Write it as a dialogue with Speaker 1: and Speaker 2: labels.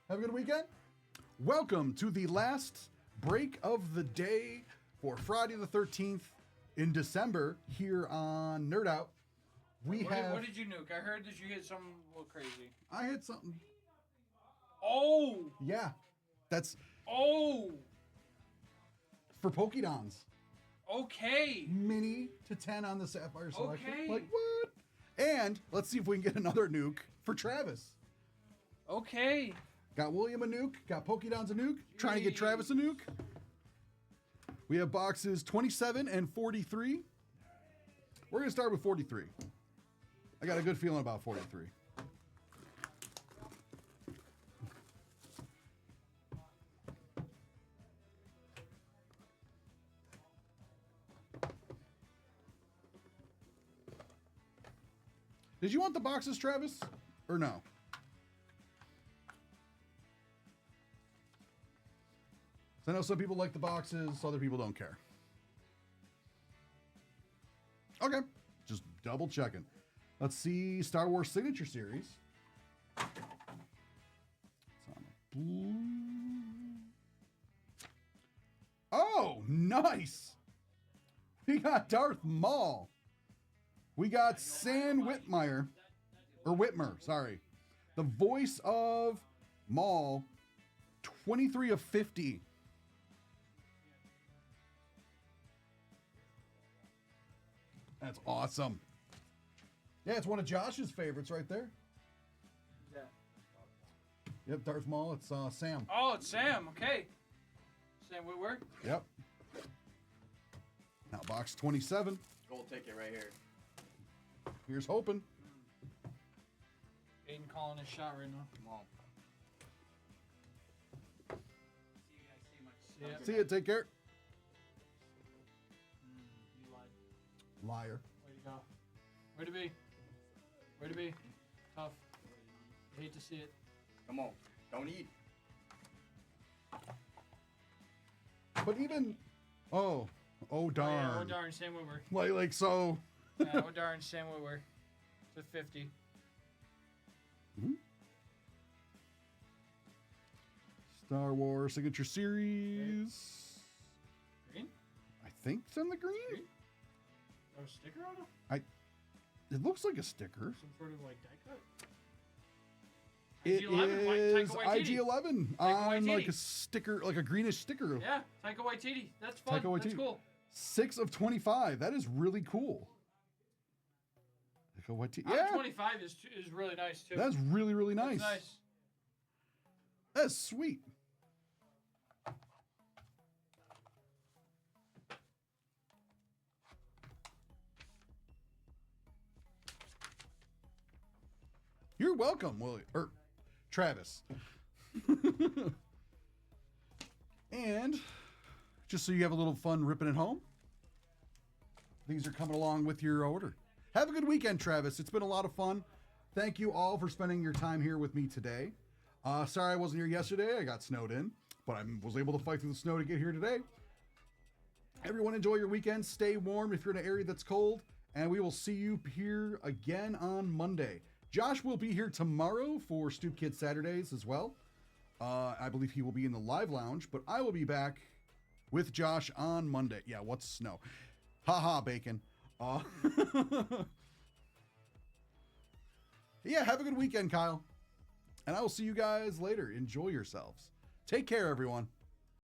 Speaker 1: Have a good weekend. Welcome to the last break of the day for Friday the 13th in December here on Nerd Out.
Speaker 2: What did you nuke? I heard that you hit something a little crazy.
Speaker 1: I hit something.
Speaker 2: Oh!
Speaker 1: Yeah. That's
Speaker 2: Oh!
Speaker 1: for Pokédons.
Speaker 2: Okay.
Speaker 1: Mini to 10 on the Sapphire Selection.
Speaker 2: Okay.
Speaker 1: Like, what? And let's see if we can get another nuke for Travis.
Speaker 2: Okay.
Speaker 1: Got William a nuke. Got Pokédons a nuke. Trying to get Travis a nuke. We have boxes 27 and 43. We're going to start with 43. I got a good feeling about 43. Did you want the boxes, Travis? Or no? I know some people like the boxes, other people don't care. Okay, just double checking. Let's see Star Wars Signature Series. It's on a blue. Oh, nice. We got Darth Maul. We got Sam Whitmire, or Whitmer, sorry. The voice of Maul, 23 of 50. That's awesome. Yeah, it's one of Josh's favorites right there.
Speaker 2: Yeah.
Speaker 1: Yep, Darth Maul, it's Sam.
Speaker 2: Oh, it's Sam. Okay. Sam Whitwer.
Speaker 1: Yep. Now box 27.
Speaker 3: Gold ticket right here.
Speaker 1: Here's hoping.
Speaker 2: Aiden calling his shot right now.
Speaker 3: Come on.
Speaker 2: Yeah.
Speaker 1: See you, take care.
Speaker 2: You lied.
Speaker 1: Liar.
Speaker 2: Way to go. Way to be. Way to be. Tough. Hate to see it.
Speaker 3: Come on. Don't eat.
Speaker 1: But even, oh darn.
Speaker 2: Oh, yeah, oh darn, Sam Whitwer.
Speaker 1: Like so.
Speaker 2: Yeah, oh darn, Sam Whitwer. With 50.
Speaker 1: Mhm. Star Wars Signature Series.
Speaker 2: Green?
Speaker 1: I think it's in the green.
Speaker 2: Green? Oh, a sticker on it?
Speaker 1: It looks like a sticker.
Speaker 2: Some sort of like die cut?
Speaker 1: It
Speaker 2: IG-11,
Speaker 1: is
Speaker 2: Taika Waititi.
Speaker 1: IG-11
Speaker 2: Taika
Speaker 1: on like
Speaker 2: Waititi.
Speaker 1: a sticker, like a greenish sticker.
Speaker 2: Yeah, Taika Waititi. That's fun.
Speaker 1: Taika
Speaker 2: That's
Speaker 1: Waititi.
Speaker 2: cool.
Speaker 1: 6 of 25. That is really cool. Taika Waititi.
Speaker 2: Out of
Speaker 1: Yeah,
Speaker 2: 25 is really nice too.
Speaker 1: that's really, really nice.
Speaker 2: That's nice.
Speaker 1: That's sweet. You're welcome, Willie or Travis. And just so you have a little fun ripping it home, these are coming along with your order. Have a good weekend, Travis. It's been a lot of fun. Thank you all for spending your time here with me today. Sorry I wasn't here yesterday. I got snowed in, but I was able to fight through the snow to get here today. Everyone enjoy your weekend. Stay warm if you're in an area that's cold, and we will see you here again on Monday. Josh will be here tomorrow for Stoop Kid Saturdays as well. I believe he will be in the live lounge, but I will be back with Josh on Monday. Yeah, what's snow? Haha, bacon. Yeah, have a good weekend, Kyle. And I will see you guys later. Enjoy yourselves. Take care, everyone.